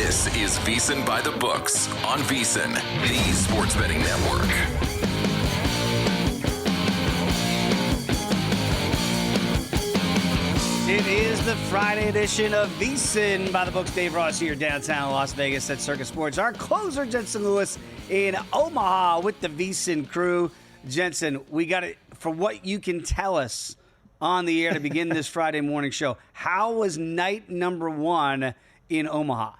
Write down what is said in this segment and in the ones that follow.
This is VSiN by the Books on VSiN, the sports betting network. It is the Friday edition of VSiN by the Books. Dave Ross here, downtown Las Vegas at Circus Sports. Our closer, Jensen Lewis, in Omaha with the VSiN crew. Jensen, we got it from what you can tell us on the air to begin this Friday morning show. How was night number one in Omaha?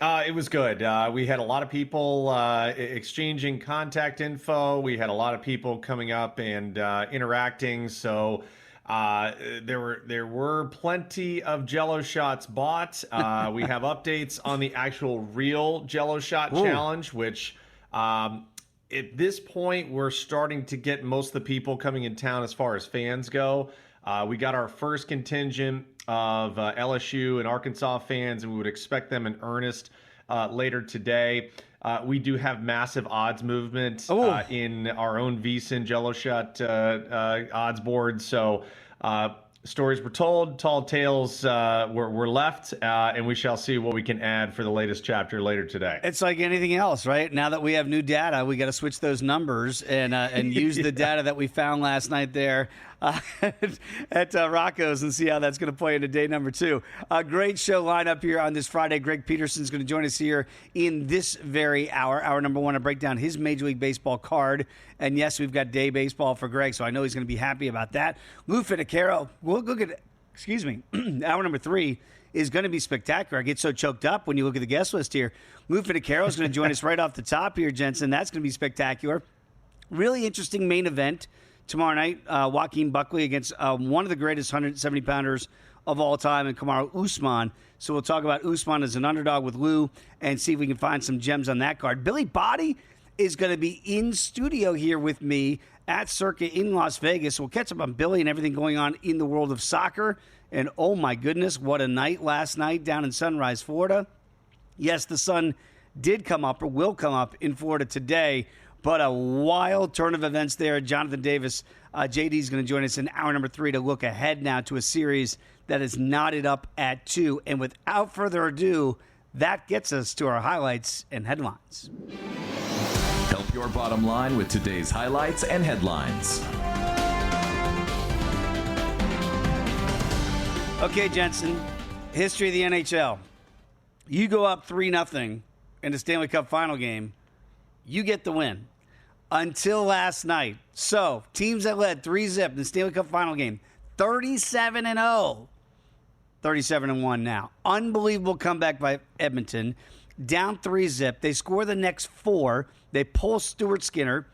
It was good. We had a lot of people exchanging contact info. We had a lot of people coming up and interacting. So there were plenty of Jello shots bought. We have updates on the actual real Jello shot challenge, which at this point we're starting to get most of the people coming in town as far as fans go. We got our first contingent of LSU and Arkansas fans, and we would expect them in earnest later today. We do have massive odds movement in our own VSiN Jello Shot odds board. So stories were told, tall tales were left, and we shall see what we can add for the latest chapter later today. It's like anything else, right? Now that we have new data, we got to switch those numbers and use the data that we found last night there at Rocco's and see how that's going to play into day number two. A great show lineup here on this Friday. Greg Peterson's going to join us here in this very hour. Hour number one to break down his Major League Baseball card. And yes, we've got day baseball for Greg, so I know he's going to be happy about that. Lou Fittacaro, we'll look at, hour number three is going to be spectacular. I get so choked up when you look at the guest list here. Lou Fittacaro is going to join us right off the top here, Jensen. That's going to be spectacular. Really interesting main event tomorrow night. Joaquin Buckley against one of the greatest 170-pounders of all time, and Kamaru Usman. So we'll talk about Usman as an underdog with Lou and see if we can find some gems on that card. Billy Body is going to be in studio here with me at Circa in Las Vegas. We'll catch up on Billy and everything going on in the world of soccer. And oh my goodness, what a night last night down in Sunrise, Florida. Yes, the sun did come up or will come up in Florida today, but a wild turn of events there. Jonathan Davis, JD is going to join us in hour number three to look ahead now to a series that is knotted up at 2. And without further ado, that gets us to our highlights and headlines. Help your bottom line with today's highlights and headlines. Okay, Jensen, history of the NHL. You go up 3-0 in the Stanley Cup Final game, you get the win. Until last night. So, teams that led 3-0 in the Stanley Cup Final game, 37-0. 37-1 now. Unbelievable comeback by Edmonton. Down 3-0. They score the next 4. They pull Stuart Skinner.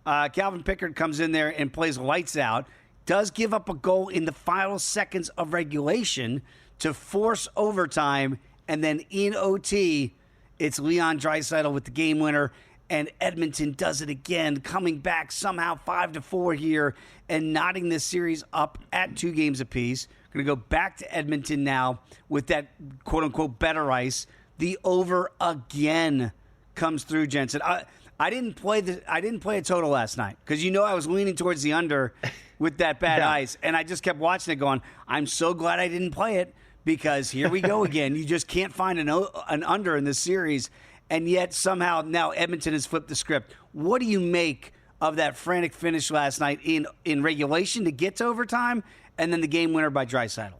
Calvin Pickard comes in there and plays lights out. Does give up a goal in the final seconds of regulation to force overtime. And then in OT, it's Leon Draisaitl with the game winner. And Edmonton does it again, coming back somehow 5-4 here and knotting this series up at 2 games apiece. Going to go back to Edmonton now with that quote-unquote better ice. The over again comes through, Jensen. I didn't play a total last night because I was leaning towards the under with that bad ice, and I just kept watching it going, I'm so glad I didn't play it because here we go again. You just can't find an under in this series. And yet somehow now Edmonton has flipped the script. What do you make of that frantic finish last night in regulation to get to overtime and then the game winner by Draisaitl?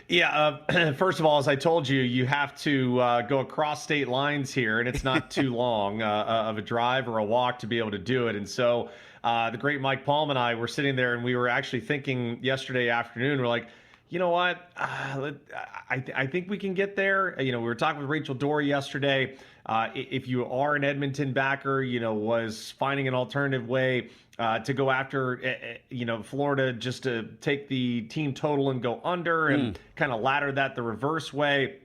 Yeah, first of all, as I told you, you have to go across state lines here, and it's not too long of a drive or a walk to be able to do it. And so the great Mike Palm and I were sitting there, and we were actually thinking yesterday afternoon, we're like, you know what? I think we can get there. We were talking with Rachel Dory yesterday. If you are an Edmonton backer, was finding an alternative way to go after, Florida just to take the team total and go under and kind of ladder that the reverse way.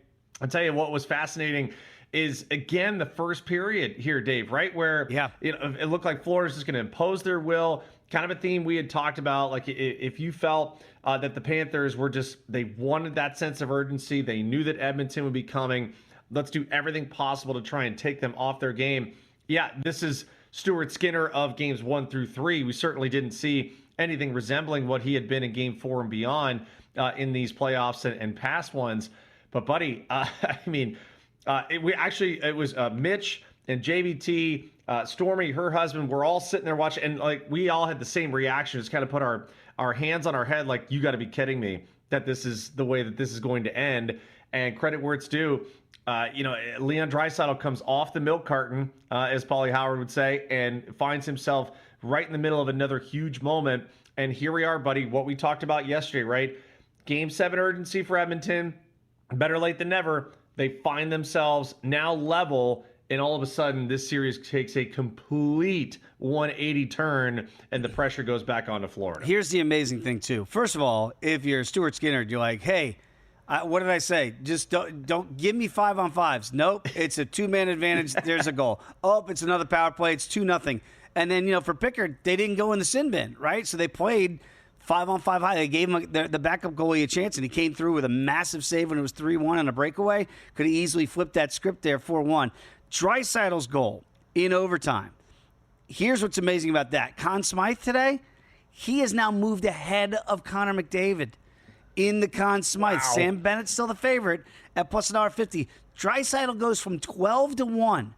I'll tell you what was fascinating is, again, the first period here, Dave, right? Where it looked like Florida's just going to impose their will. Kind of a theme we had talked about, like if you felt that the Panthers were they wanted that sense of urgency. They knew that Edmonton would be coming. Let's do everything possible to try and take them off their game. Yeah, this is Stuart Skinner of games 1 through 3. We certainly didn't see anything resembling what he had been in game 4 and beyond in these playoffs and past ones. But buddy, it was Mitch and JVT, Stormy, her husband, we're all sitting there watching, and like we all had the same reaction. Just kind of put our hands on our head, like, you got to be kidding me that this is the way that this is going to end. And credit where it's due. Leon Draisaitl comes off the milk carton, as Paulie Howard would say, and finds himself right in the middle of another huge moment. And here we are, buddy, what we talked about yesterday, right? Game 7 urgency for Edmonton. Better late than never. They find themselves now level, and all of a sudden this series takes a complete 180 turn, and the pressure goes back onto Florida. Here's the amazing thing, too. First of all, if you're Stuart Skinner, you're like, hey, what did I say? Just don't give me 5-on-5s. Nope, it's a 2-man advantage. There's a goal. Oh, it's another power play. It's 2-0. And then, for Pickard, they didn't go in the sin bin, right? So they played 5-on-5 high. They gave him the backup goalie a chance, and he came through with a massive save when it was 3-1 on a breakaway. Could have easily flipped that script there, 4-1. Draisaitl's goal in overtime. Here's what's amazing about that. Conn Smythe today, he has now moved ahead of Connor McDavid in the Conn Smythe. Wow. Sam Bennett's still the favorite at plus $1.50. Draisaitl goes from 12-1,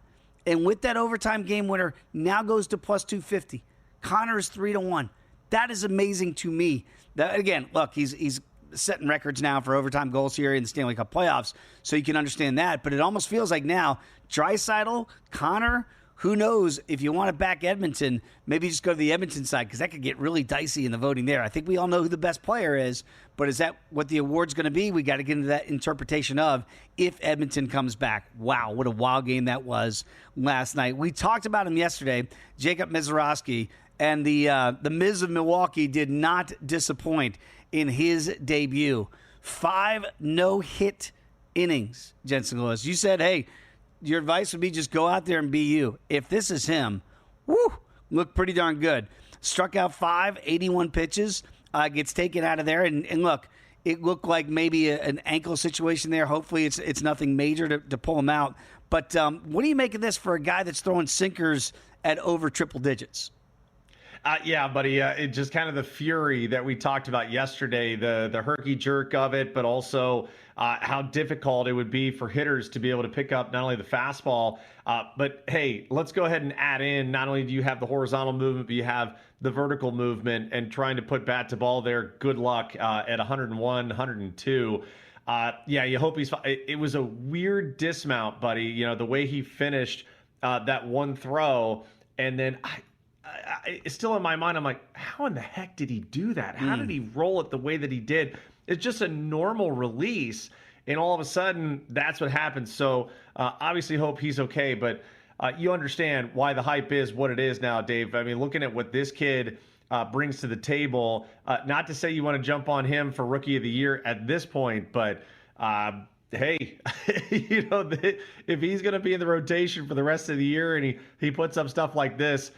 and with that overtime game winner, now goes to plus 250. Connor is 3-1. That is amazing to me. That, again, look, he's setting records now for overtime goals here in the Stanley Cup playoffs, so you can understand that. But it almost feels like now, Draisaitl, Connor, who knows, if you want to back Edmonton, maybe just go to the Edmonton side, because that could get really dicey in the voting there. I think we all know who the best player is, but is that what the award's going to be? We got to get into that interpretation of if Edmonton comes back. Wow, what a wild game that was last night. We talked about him yesterday, Jacob Mizorowski, and the Miz of Milwaukee did not disappoint in his debut. 5 no-hit innings, Jensen Lewis. You said, hey, your advice would be just go out there and be you. If this is him, look pretty darn good. Struck out 5, 81 pitches, gets taken out of there. And look, it looked like maybe an ankle situation there. Hopefully it's nothing major to pull him out. But what do you make of this for a guy that's throwing sinkers at over triple digits? Yeah, buddy. It just kind of the fury that we talked about yesterday, the herky jerk of it, but also how difficult it would be for hitters to be able to pick up not only the fastball, but hey, let's go ahead and add in, not only do you have the horizontal movement, but you have the vertical movement, and trying to put bat to ball there. Good luck at 101, 102. Yeah, you hope he's fine. It was a weird dismount, buddy. The way he finished that one throw, and then it's still in my mind. I'm like, how in the heck did he do that? How did he roll it the way that he did? It's just a normal release, and all of a sudden, that's what happens. So obviously hope he's okay, but you understand why the hype is what it is now, Dave. I mean, looking at what this kid brings to the table, not to say you want to jump on him for Rookie of the Year at this point, but hey, if he's going to be in the rotation for the rest of the year and he puts up stuff like this,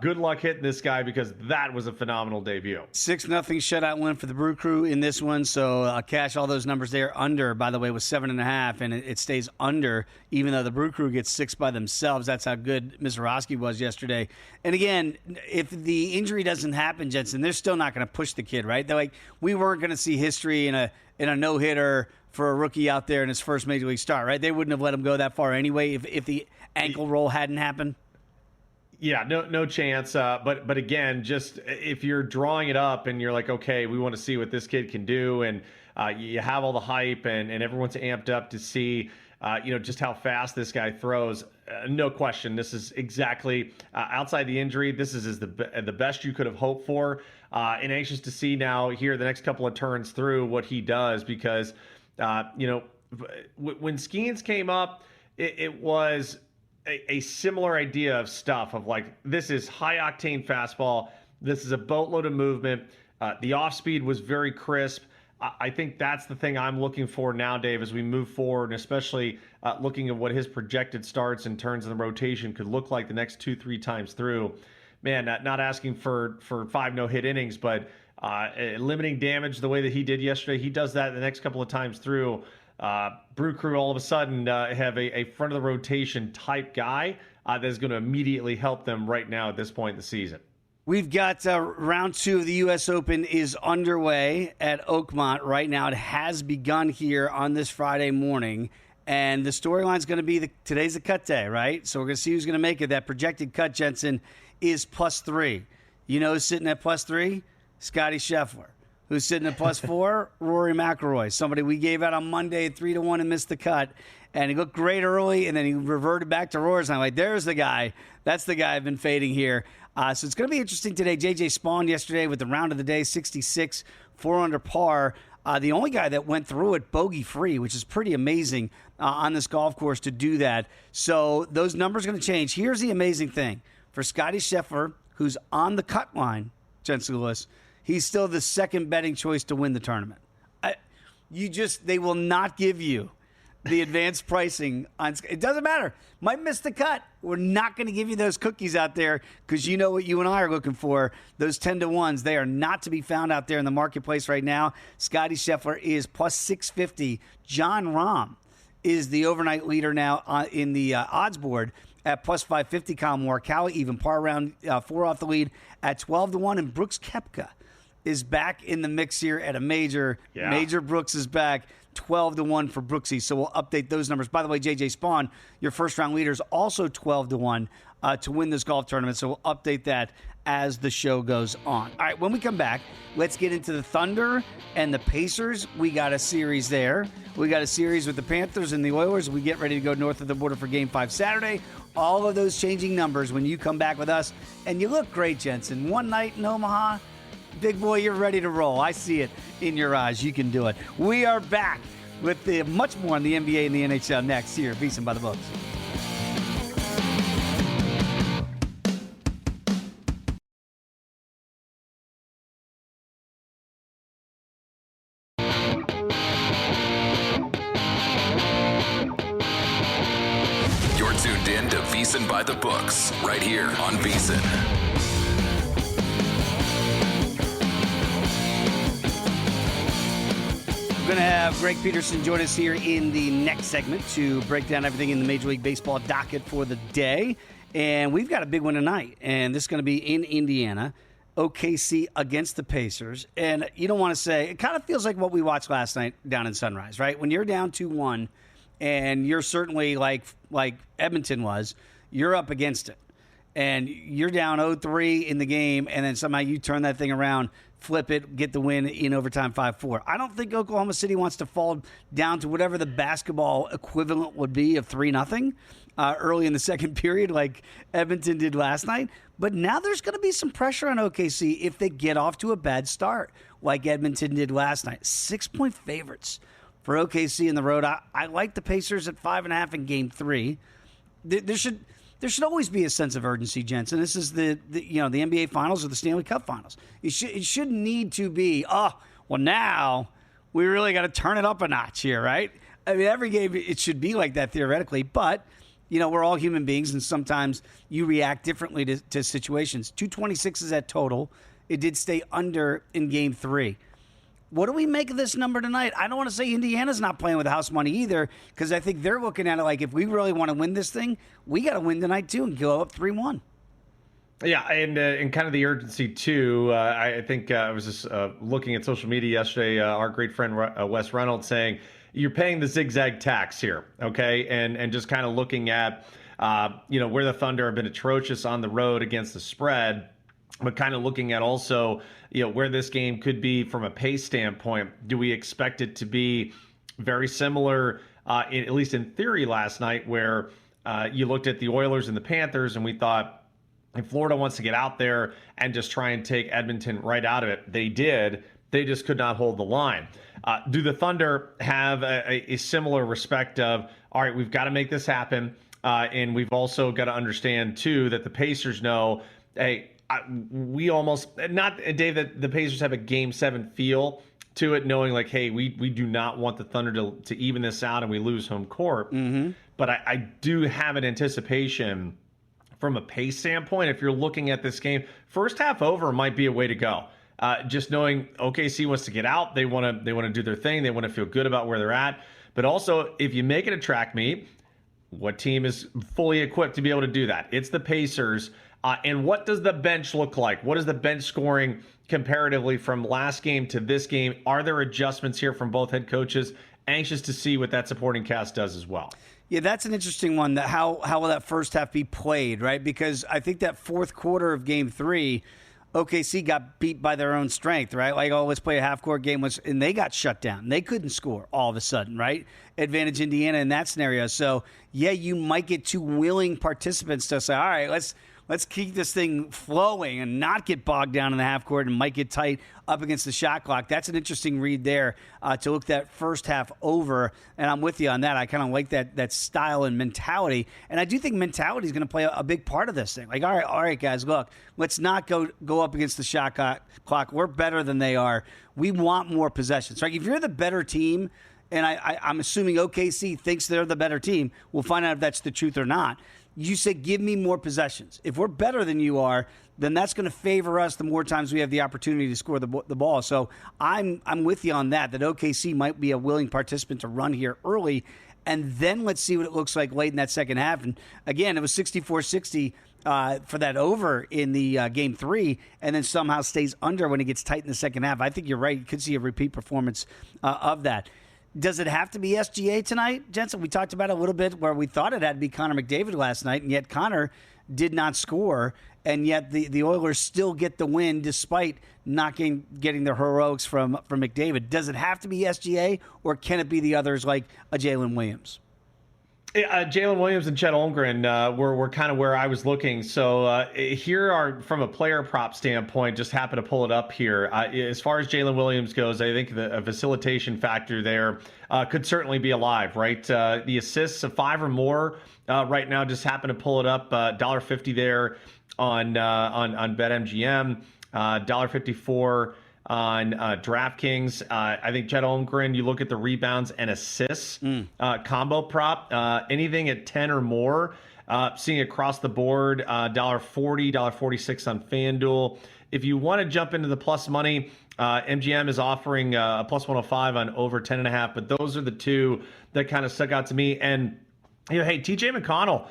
good luck hitting this guy, because that was a phenomenal debut. 6-0 shutout win for the Brew Crew in this one. So cash all those numbers there. Under, by the way, was 7.5, and it stays under, even though the Brew Crew gets 6 by themselves. That's how good Mizorowski was yesterday. And again, if the injury doesn't happen, Jensen, they're still not going to push the kid, right? They're like, we weren't going to see history in a no-hitter for a rookie out there in his first major league start, right? They wouldn't have let him go that far anyway if the ankle roll hadn't happened. Yeah, no chance. But again, just if you're drawing it up and you're like, okay, we want to see what this kid can do, and you have all the hype and everyone's amped up to see, just how fast this guy throws. No question, this is exactly outside the injury. This is the best you could have hoped for, and anxious to see now here the next couple of turns through what he does, because when Skeens came up, it was a similar idea of stuff of like, this is high octane fastball. This is a boatload of movement. The off speed was very crisp. I think that's the thing I'm looking for now, Dave, as we move forward, and especially looking at what his projected starts and turns in the rotation could look like the next 2-3 times through. Man, not asking for 5 no-hit innings, but limiting damage the way that he did yesterday. He does that the next couple of times through. Brew Crew all of a sudden have a front of the rotation type guy that is going to immediately help them right now at this point in the season. We've got round 2 of the U.S. Open is underway at Oakmont right now. It has begun here on this Friday morning, and the storyline is going to be today's the cut day, right? So we're going to see who's going to make it. That projected cut, Jensen, is +3. You know who's sitting at +3? Scotty Scheffler. Who's sitting at +4? Rory McIlroy. Somebody we gave out on Monday at 3-1 and missed the cut. And he looked great early, and then he reverted back to Rory's. And I'm like, there's the guy. That's the guy I've been fading here. So it's going to be interesting today. J.J. Spawn yesterday with the round of the day, 66, 4 under par. The only guy that went through it bogey-free, which is pretty amazing on this golf course to do that. So those numbers are going to change. Here's the amazing thing. For Scotty Scheffler, who's on the cut line, Jensen Lewis, he's still the second betting choice to win the tournament. They will not give you the advanced pricing on. It doesn't matter. Might miss the cut. We're not going to give you those cookies out there because you know what you and I are looking for. Those 10-1s, they are not to be found out there in the marketplace right now. Scotty Scheffler is +650. John Rahm is the overnight leader now in the odds board at +550. Colin Morikawa, even par round 4 off the lead at 12-1. And Brooks Koepka is back in the mix here at a major. Yeah. Major Brooks is back. 12-1 for Brooksy. So we'll update those numbers. By the way, J.J. Spawn, your first-round leader, is also 12-1 to win this golf tournament. So we'll update that as the show goes on. All right, when we come back, let's get into the Thunder and the Pacers. We got a series there. We got a series with the Panthers and the Oilers. We get ready to go north of the border for Game 5 Saturday. All of those changing numbers when you come back with us. And you look great, Jensen. One night in Omaha, big boy, you're ready to roll. I see it in your eyes. You can do it. We are back with much more on the NBA and the NHL next here at VSiN by the Books. You're tuned in to VSiN by the Books right here on VSiN. We're going to have Greg Peterson join us here in the next segment to break down everything in the Major League Baseball docket for the day. And we've got a big one tonight, and this is going to be in Indiana, OKC against the Pacers. And you don't want to say, it kind of feels like what we watched last night down in Sunrise, right? When you're down 2-1 and you're certainly like Edmonton was, you're up against it. And you're down 0-3 in the game, and then somehow you turn that thing around, flip it, get the win in overtime 5-4. I don't think Oklahoma City wants to fall down to whatever the basketball equivalent would be of 3-0 early in the second period like Edmonton did last night. But now there's going to be some pressure on OKC if they get off to a bad start like Edmonton did last night. 6-point favorites for OKC in the road. I like the Pacers at 5.5 in Game 3. There should always be a sense of urgency, Jensen. This is the NBA Finals or the Stanley Cup Finals. It shouldn't need to be, now we really got to turn it up a notch here, right? I mean, every game it should be like that theoretically, but we're all human beings, and sometimes you react differently to situations. 226 is at total. It did stay under in Game 3. What do we make of this number tonight? I don't want to say Indiana's not playing with house money either, because I think they're looking at it like if we really want to win this thing, we got to win tonight too and go up 3-1. Yeah, and kind of the urgency too. I think I was just looking at social media yesterday. Our great friend Wes Reynolds saying you're paying the zigzag tax here, okay, and just kind of looking at where the Thunder have been atrocious on the road against the spread. But kind of looking at also, where this game could be from a pace standpoint. Do we expect it to be very similar, at least in theory, last night, where you looked at the Oilers and the Panthers, and we thought if Florida wants to get out there and just try and take Edmonton right out of it, they did. They just could not hold the line. Do the Thunder have a similar respect of, all right, we've got to make this happen, and we've also got to understand, too, that the Pacers know, hey, we almost not, Dave, that the Pacers have a Game 7 feel to it, knowing like, hey, we do not want the Thunder to even this out and we lose home court. Mm-hmm. But I do have an anticipation from a pace standpoint. If you're looking at this game, first half over might be a way to go. Just knowing OKC wants to get out, they want to do their thing, they want to feel good about where they're at. But also, if you make it a track meet, what team is fully equipped to be able to do that? It's the Pacers. And what does the bench look like? What is the bench scoring comparatively from last game to this game? Are there adjustments here from both head coaches? Anxious to see what that supporting cast does as well. Yeah, that's an interesting one. That how will that first half be played, right? Because I think that fourth quarter of Game 3, OKC got beat by their own strength, right? Like, oh, let's play a half-court game, and they got shut down. They couldn't score all of a sudden, right? Advantage Indiana in that scenario. So, yeah, you might get two willing participants to say, all right, let's keep this thing flowing and not get bogged down in the half court and might get tight up against the shot clock. That's an interesting read there to look that first half over. And I'm with you on that. I kind of like that style and mentality. And I do think mentality is going to play a big part of this thing. Like, all right, guys, look, let's not go up against the shot clock. We're better than they are. We want more possessions. Right? If you're the better team, and I'm assuming OKC thinks they're the better team, we'll find out if that's the truth or not. You say, give me more possessions. If we're better than you are, then that's going to favor us the more times we have the opportunity to score the ball. So I'm with you on that OKC might be a willing participant to run here early, and then let's see what it looks like late in that second half. And again, it was 64-60 for that over in the Game 3, and then somehow stays under when it gets tight in the second half. I think you're right. You could see a repeat performance of that. Does it have to be SGA tonight, Jensen? We talked about it a little bit where we thought it had to be Connor McDavid last night, and yet Connor did not score, and yet the Oilers still get the win despite not getting their heroics from McDavid. Does it have to be SGA, or can it be the others like a Jalen Williams? Jalen Williams and Chet Holmgren were kind of where I was looking. So here are, from a player prop standpoint, just happen to pull it up here. As far as Jalen Williams goes, I think the facilitation factor there could certainly be alive, right? The assists of 5 or more right now, just happen to pull it up. $1.50 there on BetMGM, $1.54 on DraftKings. I think Chet Holmgren, you look at the rebounds and assists combo prop, anything at 10 or more, seeing across the board, $1.40, $1.46 on FanDuel. If you want to jump into the plus money, MGM is offering a plus 105 on over 10.5, but those are the two that kind of stuck out to me. And hey, TJ McConnell,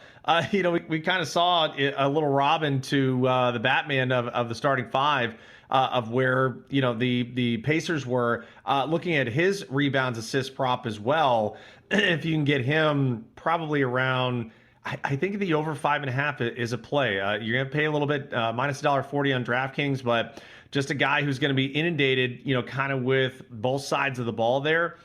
we kind of saw a little Robin to the Batman of the starting five. Of where the Pacers were, looking at his rebounds assist prop as well. If you can get him probably around, I think the over 5.5 is a play. You're gonna pay a little bit, minus $1.40 on DraftKings, but just a guy who's going to be inundated, kind of with both sides of the ball there.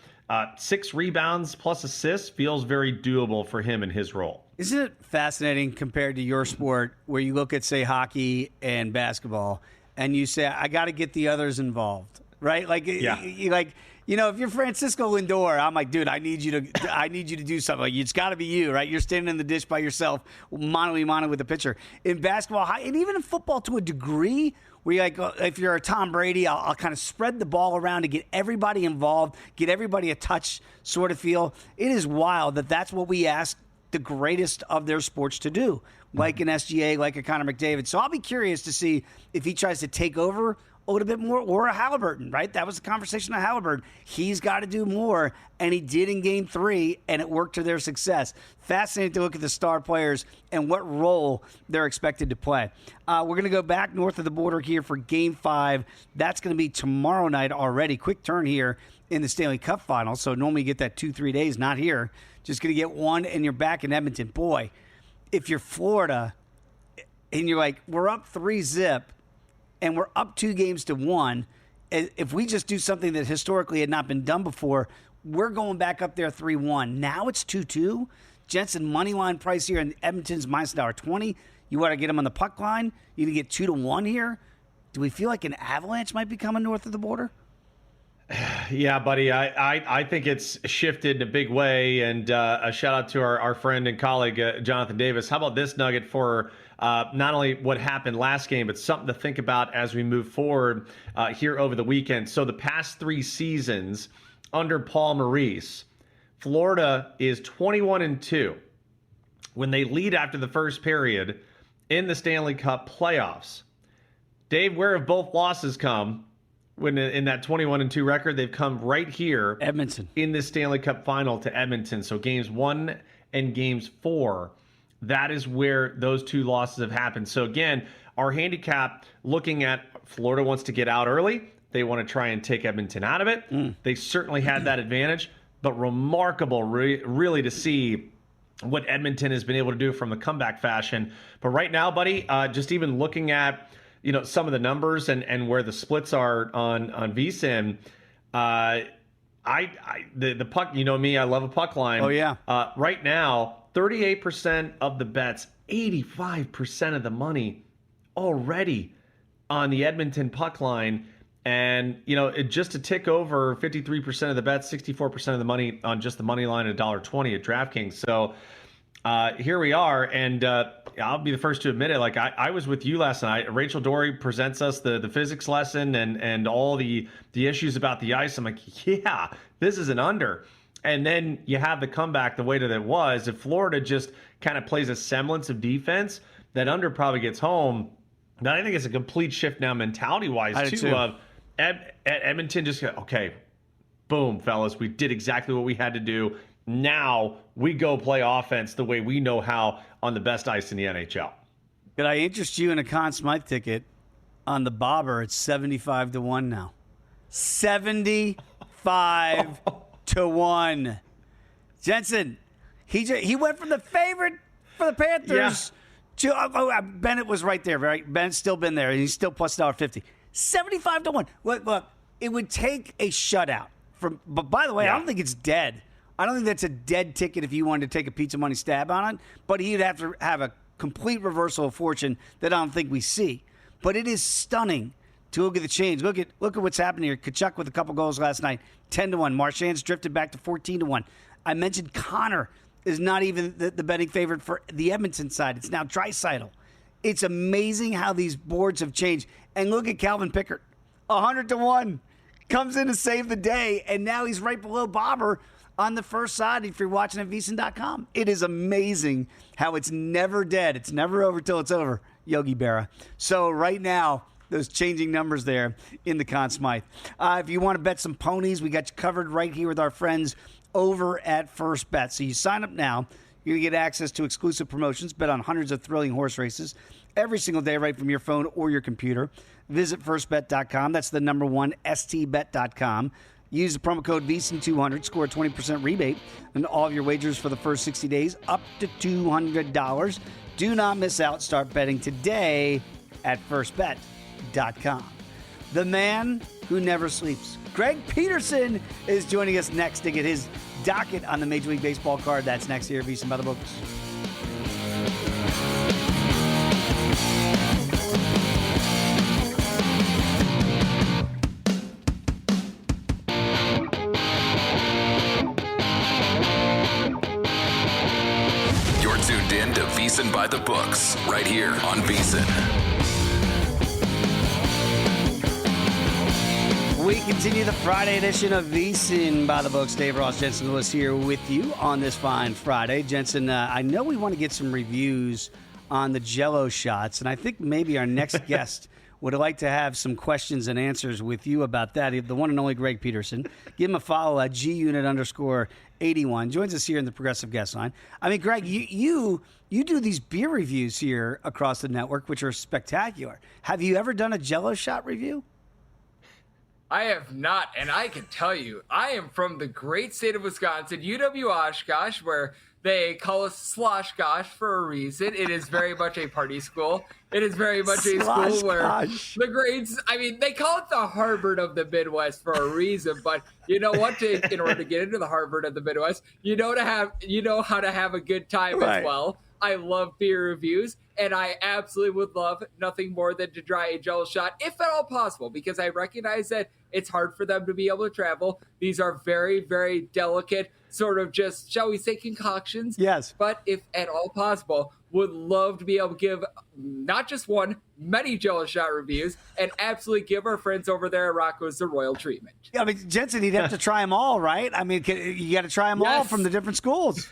6 rebounds plus assists feels very doable for him in his role. Isn't it fascinating compared to your sport, where you look at, say, hockey and basketball, and you say, I got to get the others involved, right? Like, yeah. if you're Francisco Lindor, I'm like, dude, I need you to do something. Like, it's got to be you, right? You're standing in the dish by yourself, mano a mano with the pitcher. In basketball, and even in football to a degree, where you're like, if you're a Tom Brady, I'll kind of spread the ball around to get everybody involved, get everybody a touch sort of feel. It is wild that's what we ask the greatest of their sports to do, like an SGA, like a Connor McDavid. So I'll be curious to see if he tries to take over a little bit more, or a Halliburton, right? That was the conversation of Halliburton. He's got to do more, and he did in Game 3, and it worked to their success. Fascinating to look at the star players and what role they're expected to play. We're going to go back north of the border here for Game 5. That's going to be tomorrow night already. Quick turn here in the Stanley Cup Final. So normally you get that 2-3 days, not here. Just going to get one, and you're back in Edmonton. Boy, if you're Florida and you're like, we're up 3-0 and we're up 2-1, if we just do something that historically had not been done before, we're going back up there 3-1. Now it's 2-2. Jensen, money line price here, and Edmonton's minus $1.20. You want to get them on the puck line? You can get 2-1 here. Do we feel like an avalanche might be coming north of the border? Yeah, buddy, I think it's shifted in a big way. And a shout out to our friend and colleague, Jonathan Davis. How about this nugget for not only what happened last game, but something to think about as we move forward here over the weekend. So the past 3 seasons under Paul Maurice, Florida is 21-2 when they lead after the first period in the Stanley Cup playoffs. Dave, where have both losses come? When in that 21-2 record, they've come right here, Edmonton, in the Stanley Cup Final to Edmonton. So games 1 and games 4, that is where those two losses have happened. So again, our handicap looking at Florida wants to get out early. They want to try and take Edmonton out of it. They certainly had that advantage, but remarkable really to see what Edmonton has been able to do from the comeback fashion. But right now, buddy, just even looking at some of the numbers and where the splits are on VSiN, the puck, me, I love a puck line. Oh yeah. Right now, 38% of the bets, 85% of the money already on the Edmonton puck line. And, just a tick over 53% of the bets, 64% of the money on just the money line at $1.20 at DraftKings. So here we are. And I'll be the first to admit it. Like I was with you last night. Rachel Dory presents us the physics lesson and all the issues about the ice. I'm like, yeah, this is an under. And then you have the comeback the way that it was. If Florida just kind of plays a semblance of defense, that under probably gets home. Now, I think it's a complete shift now mentality-wise, too. Of Edmonton just got, okay, boom, fellas, we did exactly what we had to do. Now we go play offense the way we know how on the best ice in the NHL. Could I interest you in a Conn Smythe ticket on the bobber? It's 75-1 now. 75-1. Jensen, he went from the favorite for the Panthers to Bennett was right there, right? Bennett's still been there. He's still plus $1.50. 75-1. Look, it would take a shutout but by the way, I don't think it's dead. I don't think that's a dead ticket if you wanted to take a pizza money stab on it, but he'd have to have a complete reversal of fortune that I don't think we see. But it is stunning to look at the change. Look at what's happening here. Kachuk with a couple goals last night, 10-1. Marchand's drifted back to 14-1. I mentioned Connor is not even the betting favorite for the Edmonton side. It's now Draisaitl. It's amazing how these boards have changed. And look at Calvin Pickard, 100-1. Comes in to save the day, and now he's right below Bobber on the first side if you're watching at VSiN.com. It is amazing how it's never dead. It's never over till it's over, Yogi Berra. So right now, those changing numbers there in the Conn Smythe. If you want to bet some ponies, we got you covered right here with our friends over at First Bet. So you sign up now. You're going to get access to exclusive promotions, bet on hundreds of thrilling horse races every single day right from your phone or your computer. Visit firstbet.com. That's the number one, stbet.com. Use the promo code VSiN200. Score a 20% rebate on all of your wagers for the first 60 days, up to $200. Do not miss out. Start betting today at firstbet.com. The man who never sleeps, Greg Peterson, is joining us next to get his docket on the Major League Baseball card. That's next here at VSiN by the Books. You're tuned in to VSiN by the Books, right here on VSiN. We continue the Friday edition of VSiN by the Books. Dave Ross, Jensen Lewis here with you on this fine Friday. Jensen, I know we want to get some reviews on the Jello shots, and I think maybe our next guest would like to have some questions and answers with you about that. The one and only Greg Peterson. Give him a follow at GUnit_81. Joins us here in the Progressive Guest Line. I mean, Greg, you do these beer reviews here across the network, which are spectacular. Have you ever done a Jello shot review? I have not, and I can tell you, I am from the great state of Wisconsin, UW-Oshkosh, where they call us Sloshkosh for a reason. It is very much a party school. It is very much a school where the grades, I mean, they call it the Harvard of the Midwest for a reason, but you know what? In order to get into the Harvard of the Midwest, you know how to have a good time as well. I love beer reviews, and I absolutely would love nothing more than to try a Jello shot, if at all possible, because I recognize that it's hard for them to be able to travel. These are very, very delicate, sort of just, shall we say, concoctions. Yes. But if at all possible, would love to be able to give not just one, many Jello shot reviews, and absolutely give our friends over there at Rocco's the royal treatment. Yeah, I mean, Jensen, you'd have to try them all, right? I mean, you got to try them all from the different schools.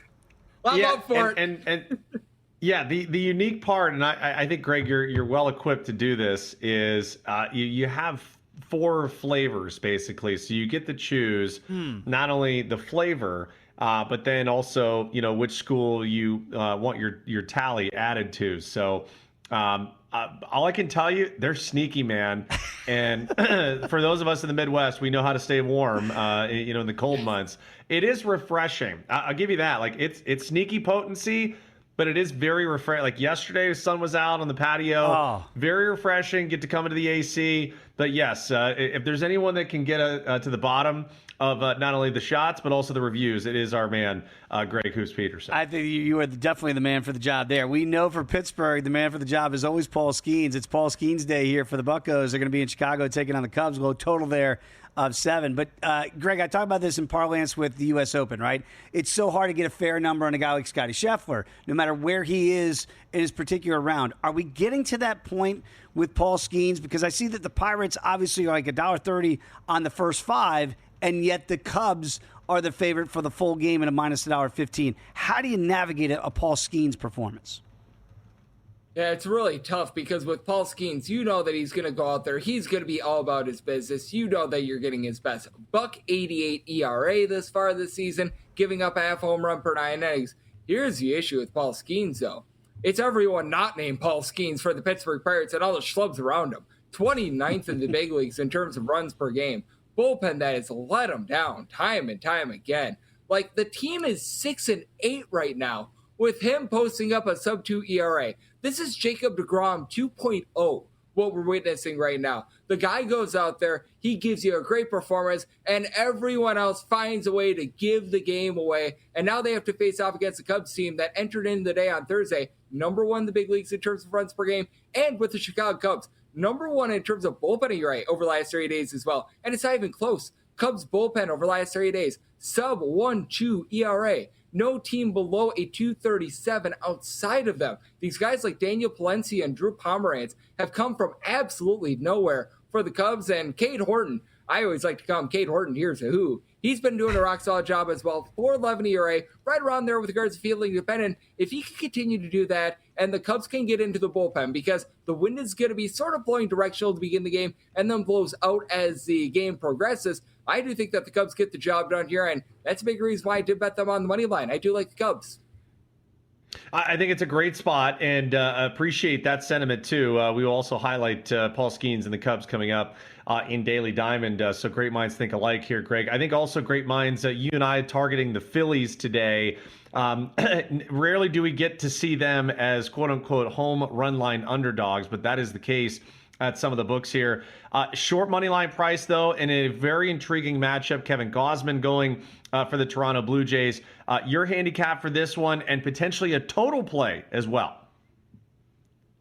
I'm up for it. And yeah, the unique part, and I think, Greg, you're well equipped to do this, is you have 4 flavors, basically. So you get to choose not only the flavor, but then also, which school you want your tally added to. So all I can tell you, they're sneaky, man. And for those of us in the Midwest, we know how to stay warm, in the cold months. It is refreshing. I'll give you that. Like it's sneaky potency, but it is very refreshing. Like yesterday, the sun was out on the patio. Very refreshing. Get to come into the AC. But yes, if there's anyone that can get to the bottom of not only the shots, but also the reviews, it is our man, Greg Hoops Peterson. I think you are definitely the man for the job there. We know for Pittsburgh, the man for the job is always Paul Skeens. It's Paul Skeens Day here for the Buccos. They're going to be in Chicago taking on the Cubs. Low total there of 7. But, Greg, I talk about this in parlance with the U.S. Open, right? It's so hard to get a fair number on a guy like Scottie Scheffler, no matter where he is in his particular round. Are we getting to that point with Paul Skeens? Because I see that the Pirates obviously are like $1.30 on the first 5, and yet the Cubs are the favorite for the full game at a minus $1.15. How do you navigate a Paul Skeens performance? Yeah, it's really tough because with Paul Skeens, you know that he's going to go out there. He's going to be all about his business. You know that you're getting his best. .188 ERA this far this season, giving up a half home run per 9 innings. Here's the issue with Paul Skeens, though. It's everyone not named Paul Skeens for the Pittsburgh Pirates and all the schlubs around him. 29th in the big leagues in terms of runs per game. Bullpen that has let him down time and time again. Like, the team is 6-8 right now with him posting up a sub-2 ERA. This is Jacob deGrom 2.0, what we're witnessing right now. The guy goes out there, he gives you a great performance, and everyone else finds a way to give the game away. And now they have to face off against the Cubs team that entered in the day on Thursday, number 1 in the big leagues in terms of runs per game, and with the Chicago Cubs, number 1 in terms of bullpen ERA over the last 30 days as well. And it's not even close. Cubs bullpen over the last 30 days, sub 1.2 ERA. No team below a 237 outside of them. These guys like Daniel Palencia and Drew Pomeranz have come from absolutely nowhere for the Cubs. And Cade Horton, I always like to call him Cade Horton, here's a who. He's been doing a rock-solid job as well. 4.11 ERA, right around there with regards to fielding dependent. If he can continue to do that, and the Cubs can get into the bullpen, because the wind is going to be sort of blowing directional to begin the game, and then blows out as the game progresses, I do think that the Cubs get the job done here, and that's a big reason why I did bet them on the money line. I do like the Cubs. I think it's a great spot, and appreciate that sentiment too. We will also highlight Paul Skeens and the Cubs coming up in Daily Diamond. So great minds think alike here, Greg. I think also great minds, you and I targeting the Phillies today. Rarely do we get to see them as quote unquote home run line underdogs, but that is the case at some of the books here. Short money line price, though, in a very intriguing matchup. Kevin Gausman going for the Toronto Blue Jays. Your handicap for this one, and potentially a total play as well.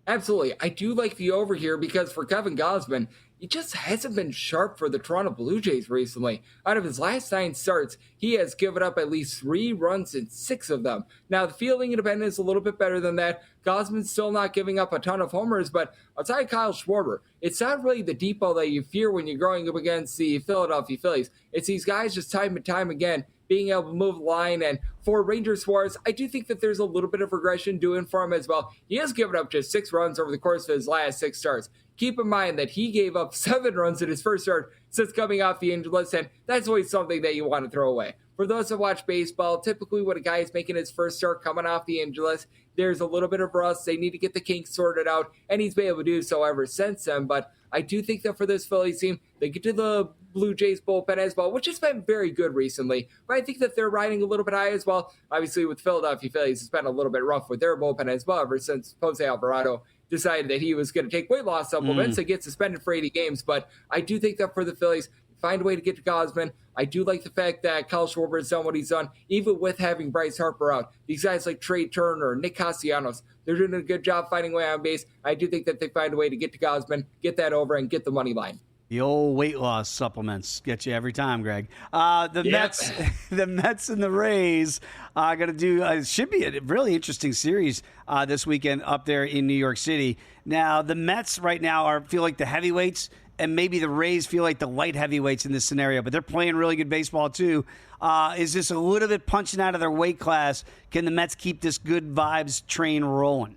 Absolutely. I do like the over here because for Kevin Gausman, he just hasn't been sharp for the Toronto Blue Jays recently. Out of his last 9 starts, he has given up at least 3 runs in 6 of them. Now, the fielding independence is a little bit better than that. Gausman's still not giving up a ton of homers, but outside Kyle Schwarber, it's not really the depot that you fear when you're going up against the Philadelphia Phillies. It's these guys just time and time again being able to move the line. And for Ranger Suarez, I do think that there's a little bit of regression doing for him as well. He has given up just 6 runs over the course of his last 6 starts. Keep in mind that he gave up 7 runs in his first start since coming off the injured list, and that's always something that you want to throw away. For those that watch baseball, typically when a guy is making his first start coming off the injured list, there's a little bit of rust. They need to get the kinks sorted out, and he's been able to do so ever since then. But I do think that for this Phillies team, they get to the Blue Jays bullpen as well, which has been very good recently. But I think that they're riding a little bit high as well. Obviously, with Philadelphia Phillies, it's been a little bit rough with their bullpen as well ever since Jose Alvarado decided that he was going to take weight loss supplements and get suspended for 80 games. But I do think that for the Phillies, find a way to get to Gausman. I do like the fact that Kyle Schwarber has done what he's done, even with having Bryce Harper out. These guys like Trey Turner, Nick Castellanos, they're doing a good job finding a way on base. I do think that they find a way to get to Gausman, get that over, and get the money line. The old weight loss supplements get you every time, Greg. Mets, the Mets and the Rays are going to do should be a really interesting series this weekend up there in New York City. Now, the Mets right now feel like the heavyweights, and maybe the Rays feel like the light heavyweights in this scenario, but they're playing really good baseball too. Is this a little bit punching out of their weight class? Can the Mets keep this good vibes train rolling?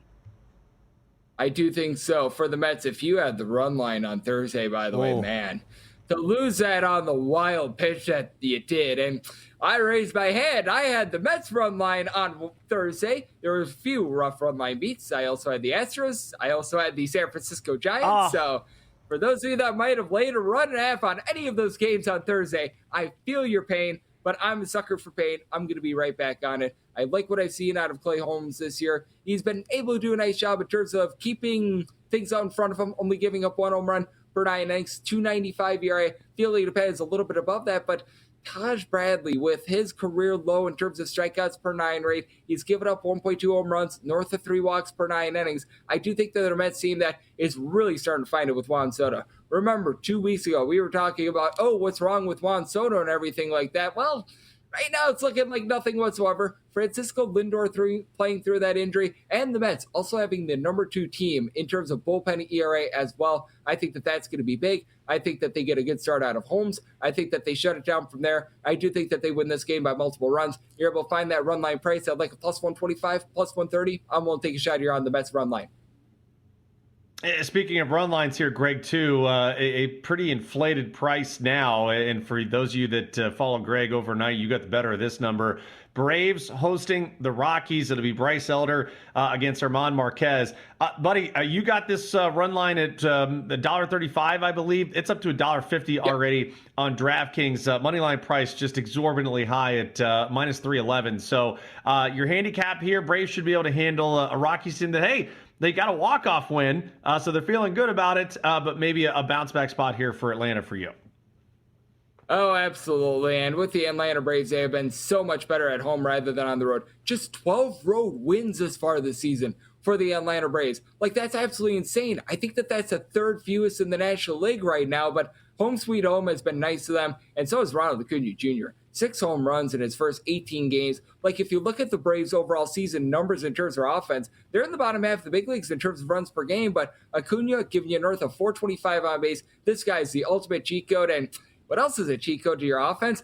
I do think so. For the Mets, if you had the run line on Thursday, by the way, man, to lose that on the wild pitch that you did. And I raised my hand. I had the Mets run line on Thursday. There was a few rough run line beats. I also had the Astros. I also had the San Francisco Giants. So for those of you that might have laid a run and a half on any of those games on Thursday, I feel your pain, but I'm a sucker for pain. I'm going to be right back on it. I like what I've seen out of Clay Holmes this year. He's been able to do a nice job in terms of keeping things out in front of him, only giving up 1 home run per 9 innings, 2.95 ERA. Feel like it is a little bit above that, but Taj Bradley, with his career low in terms of strikeouts per 9 rate, he's given up 1.2 home runs, north of 3 walks per 9 innings. I do think that the Mets team that is really starting to find it with Juan Soto. Remember, 2 weeks ago, we were talking about, what's wrong with Juan Soto and everything like that. Well, right now it's looking like nothing whatsoever. Francisco Lindor playing through that injury, and the Mets also having the number 2 team in terms of bullpen ERA as well. I think that that's going to be big. I think that they get a good start out of Holmes. I think that they shut it down from there. I do think that they win this game by multiple runs. You're able to find that run line price at like a plus 125, plus 130. I'm willing to take a shot here on the Mets run line. Speaking of run lines here, Greg, too, a pretty inflated price now. And for those of you that follow Greg overnight, you got the better of this number. Braves hosting the Rockies. It'll be Bryce Elder against Armand Marquez. Buddy, you got this run line at $1.35, I believe. It's up to $1.50 already on DraftKings. Money line price just exorbitantly high at minus 311. So your handicap here, Braves should be able to handle a Rockies team that, hey, they got a walk-off win, so they're feeling good about it, but maybe a bounce-back spot here for Atlanta for you. Oh, absolutely. And with the Atlanta Braves, they have been so much better at home rather than on the road. Just 12 road wins this far this season for the Atlanta Braves. Like, that's absolutely insane. I think that that's the 3rd fewest in the National League right now, but home sweet home has been nice to them, and so has Ronald Acuna Jr. 6 home runs in his first 18 games. Like, if you look at the Braves' overall season numbers in terms of offense, they're in the bottom half of the big leagues in terms of runs per game, but Acuna giving you north of 425 on base. This guy's the ultimate cheat code, and what else is a cheat code to your offense?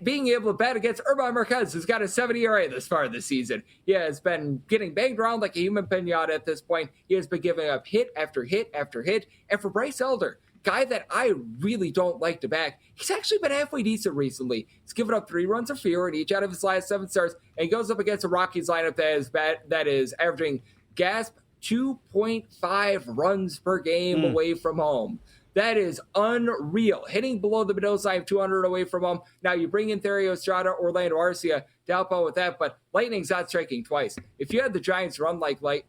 Being able to bat against Urban Marquez, who's got a 70 ERA this far this season. He has been getting banged around like a human pinata at this point. He has been giving up hit after hit after hit. And for Bryce Elder, guy that I really don't like to back, he's actually been halfway decent recently. He's given up 3 runs or fewer in each out of his last 7 starts, and he goes up against a Rockies lineup that is averaging 2.5 runs per game away from home. That is unreal. Hitting below the Mendoza line of 200 away from home. Now you bring in Thairo Estrada, Orlando Arcia to help out with that, but Lightning's not striking twice. If you had the Giants run line like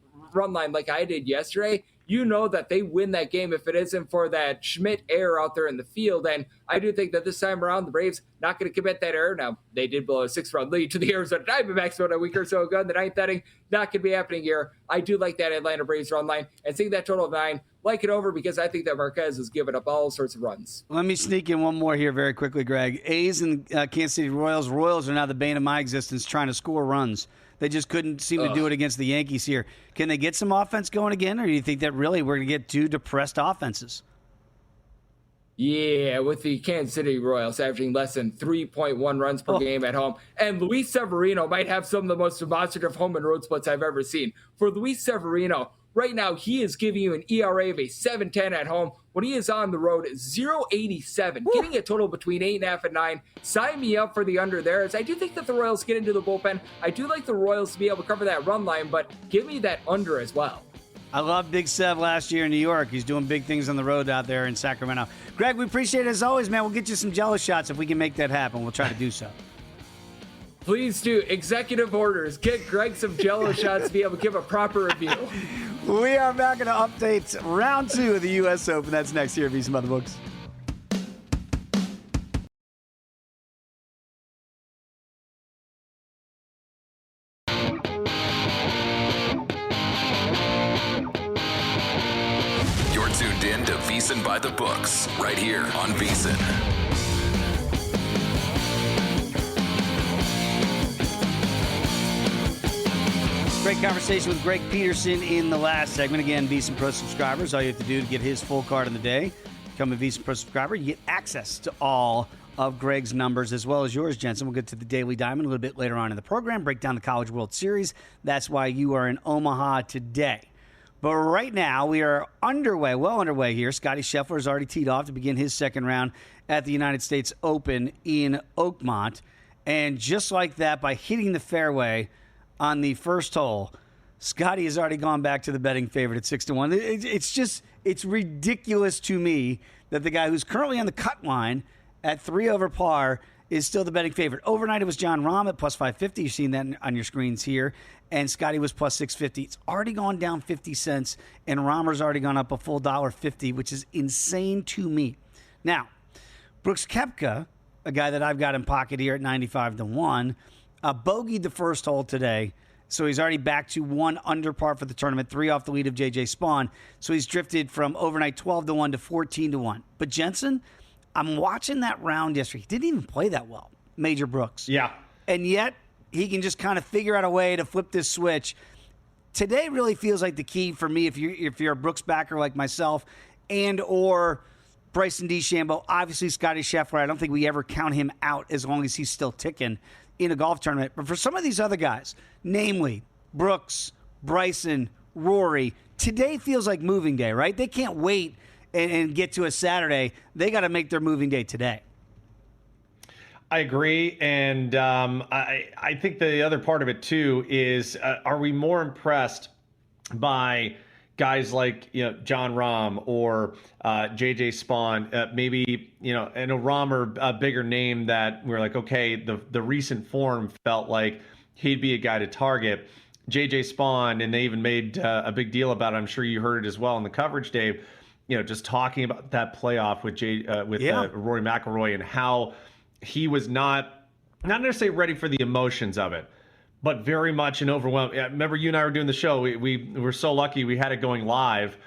I did yesterday, you know that they win that game if it isn't for that Schmidt error out there in the field. And I do think that this time around, the Braves not going to commit that error. Now, they did blow a 6-run lead to the Arizona Diamondbacks about a week or so ago in the 9th inning. Not going to be happening here. I do like that Atlanta Braves run line. And seeing that total of 9, like it over because I think that Marquez has given up all sorts of runs. Let me sneak in one more here very quickly, Greg. A's and Kansas City Royals. Royals are now the bane of my existence trying to score runs. They just couldn't seem to do it against the Yankees here. Can they get some offense going again, or do you think that really we're going to get 2 depressed offenses? Yeah, with the Kansas City Royals averaging less than 3.1 runs per game at home. And Luis Severino might have some of the most demonstrative home and road splits I've ever seen. For Luis Severino, right now he is giving you an ERA of a 7.10 at home. When he is on the road, 0.87, getting a total between 8.5 and 9. Sign me up for the under there, as I do think that the Royals get into the bullpen. I do like the Royals to be able to cover that run line, but give me that under as well. I love Big Sev last year in New York. He's doing big things on the road out there in Sacramento. Greg, we appreciate it as always, man. We'll get you some Jello shots if we can make that happen. We'll try to do so. Please do. Executive orders. Get Greg some Jello shots to be able to give a proper review. We are back in to update round 2 of the U.S. Open. That's next here at VSiN by the Books. You're tuned in to VSiN by the Books, right here on VSiN. Great conversation with Greg Peterson in the last segment. Again, VSiN Pro subscribers, all you have to do to get his full card in the day, become a VSiN Pro subscriber. You get access to all of Greg's numbers as well as yours, Jensen. We'll get to the Daily Diamond a little bit later on in the program, break down the College World Series. That's why you are in Omaha today. But right now, we are well underway here. Scottie Scheffler has already teed off to begin his second round at the United States Open in Oakmont. And just like that, by hitting the fairway on the first hole, Scotty has already gone back to the betting favorite at 6-1. It's ridiculous to me that the guy who's currently on the cut line at 3 over par is still the betting favorite. Overnight, it was John Rahm at plus 550. You've seen that on your screens here. And Scotty was plus 650. It's already gone down 50 cents, and Rahmer's already gone up a full $1.50, which is insane to me. Now, Brooks Koepka, a guy that I've got in pocket here at 95-1, bogeyed the first hole today. So he's already back to 1 under par for the tournament, 3 off the lead of J.J. Spaun. So he's drifted from overnight 12-1 to 14-1. But Jensen, I'm watching that round yesterday. He didn't even play that well, Major Brooks. Yeah. And yet he can just kind of figure out a way to flip this switch. Today really feels like the key for me if you're a Brooks backer like myself and or Bryson DeChambeau. Obviously, Scotty Scheffler, I don't think we ever count him out as long as he's still ticking in a golf tournament. But for some of these other guys, namely Brooks, Bryson, Rory, today feels like moving day, right? They can't wait and get to a Saturday. They got to make their moving day today. I agree. And I think the other part of it, too, is are we more impressed by guys like John Rahm or J.J. Spaun, maybe, and a Rahm or a bigger name that we're like, okay, the recent form felt like he'd be a guy to target. J.J. Spaun, and they even made a big deal about it. I'm sure you heard it as well in the coverage, Dave, just talking about that playoff with Rory McIlroy and how he was not necessarily ready for the emotions of it, but very much an overwhelm. Remember, you and I were doing the show. We were so lucky we had it going live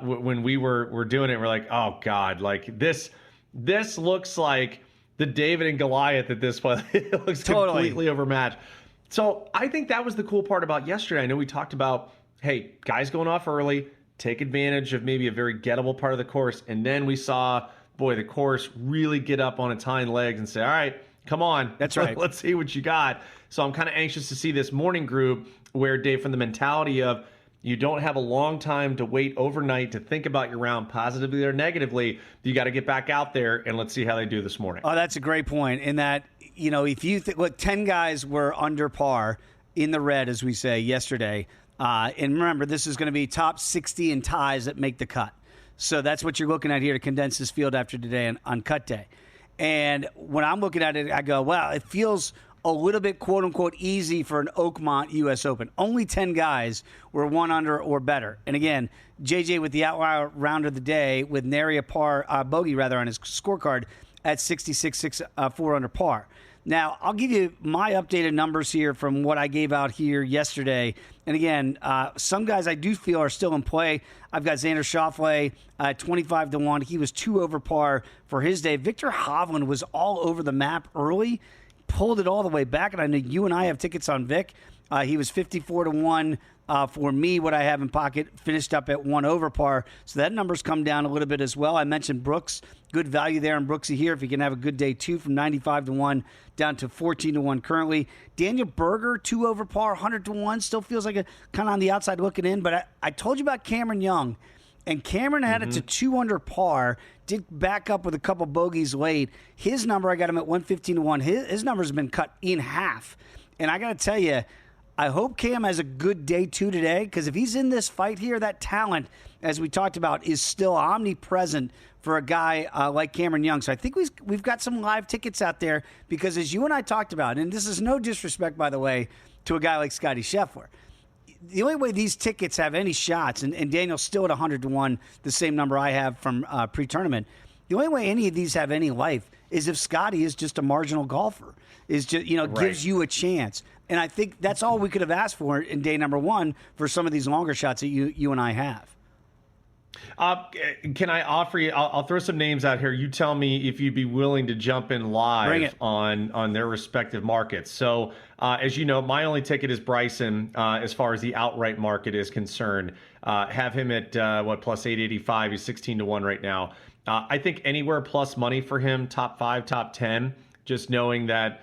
when we were doing it. We're like, oh God, like this looks like the David and Goliath at this point. It looks completely overmatched. So I think that was the cool part about yesterday. I know we talked about, hey, guys going off early, take advantage of maybe a very gettable part of the course. And then we saw, boy, the course really get up on its hind legs and say, all right, come on. That's right. Let's see what you got. So I'm kind of anxious to see this morning group where, Dave, from the mentality of you don't have a long time to wait overnight to think about your round positively or negatively. You got to get back out there, and let's see how they do this morning. Oh, that's a great point. In that, if you think, look, 10 guys were under par in the red, as we say, yesterday. And remember, this is going to be top 60 in ties that make the cut. So that's what you're looking at here to condense this field after today on cut day. And when I'm looking at it, I go, wow, it feels a little bit, quote unquote, easy for an Oakmont U.S. Open. Only 10 guys were 1 under or better. And again, JJ with the outlier round of the day with nary a par, bogey rather, on his scorecard at 66, 4 under par. Now, I'll give you my updated numbers here from what I gave out here yesterday. And again, some guys I do feel are still in play. I've got Xander Schauffele at 25-1. He was 2 over par for his day. Victor Hovland was all over the map early, pulled it all the way back. And I know you and I have tickets on Vic. He was 54-1 for me. What I have in pocket finished up at 1 over par. So that number's come down a little bit as well. I mentioned Brooks. Good value there in Brooksy here if he can have a good day too, from 95-1 down to 14-1 currently. Daniel Berger, 2 over par, 100-1. Still feels like a kind of on the outside looking in. But I told you about Cameron Young. And Cameron had it to 2 under par, did back up with a couple bogeys late. His number, I got him at 115-1. His numbers have been cut in half. And I got to tell you, I hope Cam has a good day too today, because if he's in this fight here, that talent, as we talked about, is still omnipresent for a guy like Cameron Young. So I think we've got some live tickets out there, because as you and I talked about, and this is no disrespect, by the way, to a guy like Scotty Scheffler, the only way these tickets have any shots, and Daniel's still at 100-1, the same number I have from pre-tournament, the only way any of these have any life is if Scotty is just a marginal golfer, is just gives you a chance. And I think that's all we could have asked for in day number 1 for some of these longer shots that you and I have. Can I offer you? I'll throw some names out here. You tell me if you'd be willing to jump in live on their respective markets. So, as you know, my only ticket is Bryson as far as the outright market is concerned. Have him at plus 885. He's 16-1 right now. I think anywhere plus money for him, top 5, top 10. Just knowing that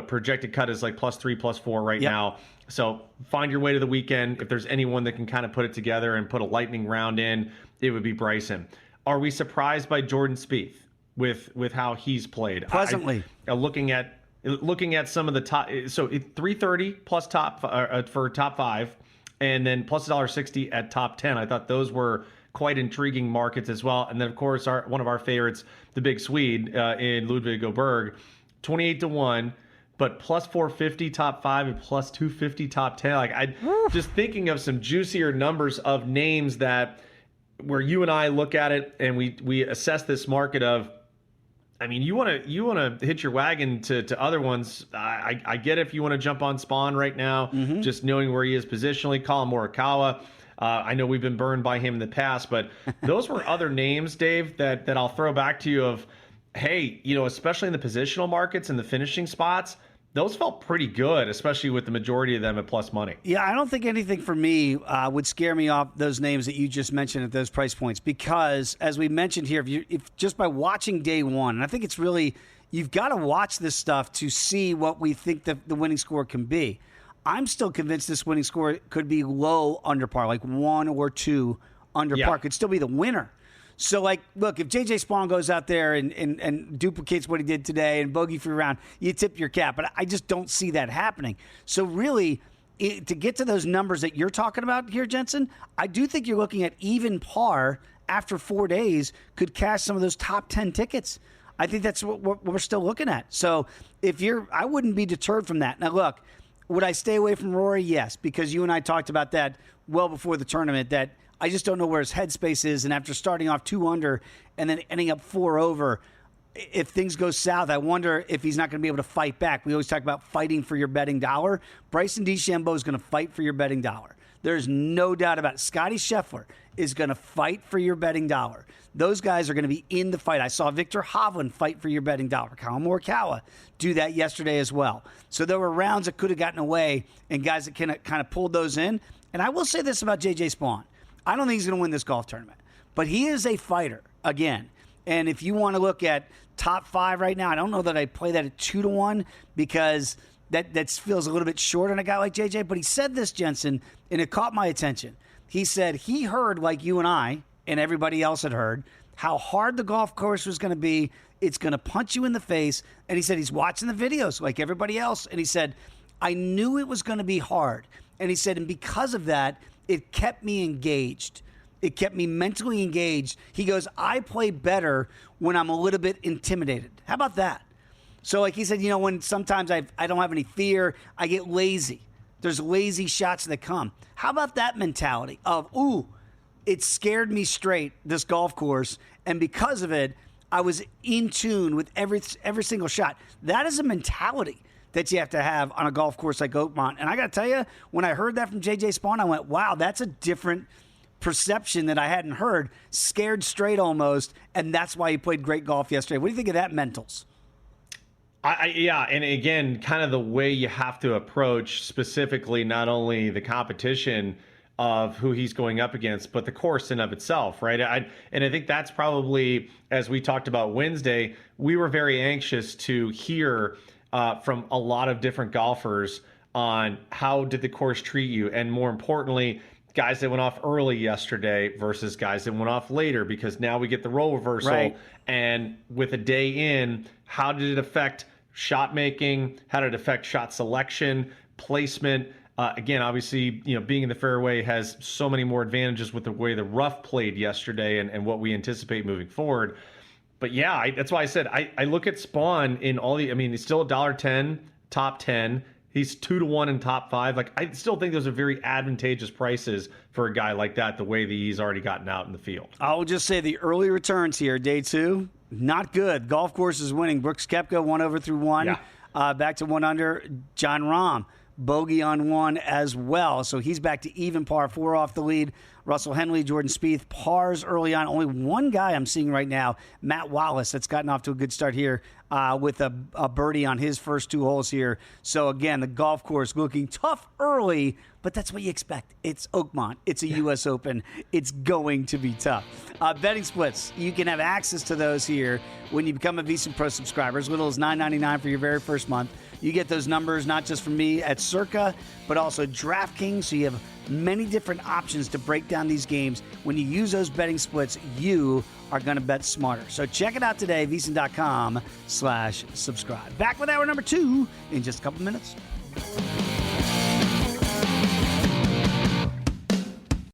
projected cut is like plus 3, plus 4 right now. So find your way to the weekend. If there's anyone that can kind of put it together and put a lightning round in, it would be Bryson. Are we surprised by Jordan Spieth with how he's played? Pleasantly. Looking at looking at some of the top, so 330 plus top for top 5, and then plus $1.60 at top 10. I thought those were quite intriguing markets as well. And then, of course, one of our favorites, the Big Swede in Ludwig Oberg, 28-1, but plus 450 top 5 and plus 250 top 10. Like, just thinking of some juicier numbers of names that where you and I look at it and we assess this market of, I mean, you want to hit your wagon to other ones. I get if you want to jump on Spawn right now, just knowing where he is positionally. Colin Morikawa. I know we've been burned by him in the past, but those were other names, Dave, that I'll throw back to you of, hey, especially in the positional markets and the finishing spots, those felt pretty good, especially with the majority of them at plus money. Yeah, I don't think anything for me would scare me off those names that you just mentioned at those price points because, as we mentioned here, if just by watching day one, and I think it's really, you've got to watch this stuff to see what we think the winning score can be. I'm still convinced this winning score could be low under par, like 1 or 2 under par. Could still be the winner. So, look, if J.J. Spawn goes out there and duplicates what he did today and bogey free round, you tip your cap. But I just don't see that happening. So, really, to get to those numbers that you're talking about here, Jensen, I do think you're looking at even par after 4 days could cash some of those top 10 tickets. I think that's what we're still looking at. So, I wouldn't be deterred from that. Now, look, would I stay away from Rory? Yes, because you and I talked about that well before the tournament, that I just don't know where his headspace is. And after starting off 2 under and then ending up 4 over, if things go south, I wonder if he's not going to be able to fight back. We always talk about fighting for your betting dollar. Bryson DeChambeau is going to fight for your betting dollar. There's no doubt about it. Scottie Scheffler is going to fight for your betting dollar. Those guys are going to be in the fight. I saw Victor Hovland fight for your betting dollar. Colin Morikawa do that yesterday as well. So there were rounds that could have gotten away and guys that kind of pulled those in. And I will say this about J.J. Spawn. I don't think he's going to win this golf tournament. But he is a fighter, again. And if you want to look at top 5 right now, I don't know that I play that at 2-1 because that feels a little bit short on a guy like JJ. But he said this, Jensen, and it caught my attention. He said he heard, like you and I and everybody else had heard, how hard the golf course was going to be. It's going to punch you in the face. And he said he's watching the videos like everybody else. And he said, I knew it was going to be hard. And he said, and because of that, it kept me engaged. It kept me mentally engaged. He goes, I play better when I'm a little bit intimidated. How about that? So like he said, when sometimes I don't have any fear, I get lazy. There's lazy shots that come. How about that mentality of, it scared me straight, this golf course, and because of it, I was in tune with every single shot. That is a mentality that you have to have on a golf course like Oakmont. And I got to tell you, when I heard that from J.J. Spawn, I went, wow, that's a different perception that I hadn't heard. Scared straight almost, and that's why he played great golf yesterday. What do you think of that mentals? Yeah, and again, kind of the way you have to approach specifically not only the competition of who he's going up against, but the course in of itself, right? And I think that's probably, as we talked about Wednesday, we were very anxious to hear from a lot of different golfers on how did the course treat you, and more importantly, guys that went off early yesterday versus guys that went off later, because now we get the role reversal. Right. And with a day in, how did it affect shot making? How did it affect shot selection, placement? Again, obviously, being in the fairway has so many more advantages with the way the rough played yesterday and what we anticipate moving forward. But yeah, that's why I said I look at Spawn in all the. I mean, he's still $1.10 top 10. He's 2-1 in top 5. Like, I still think those are very advantageous prices for a guy like that, the way that he's already gotten out in the field. I'll just say the early returns here, day 2, not good. Golf course is winning. Brooks Koepka 1 over through 1, back to 1 under. John Rahm bogey on 1 as well, so he's back to even par, 4 off the lead. Russell Henley, Jordan Spieth, pars early on. Only one guy I'm seeing right now, Matt Wallace, that's gotten off to a good start here with a birdie on his first 2 holes here. So, again, the golf course looking tough early, but that's what you expect. It's Oakmont. It's a U.S. Open. It's going to be tough. Betting splits, you can have access to those here when you become a VSiN Pro subscriber. As little as $9.99 for your very first month. You get those numbers not just from me at Circa, but also DraftKings. So you have many different options to break down these games. When you use those betting splits, you are going to bet smarter. So check it out today, VSiN.com/subscribe. Back with hour number 2 in just a couple minutes.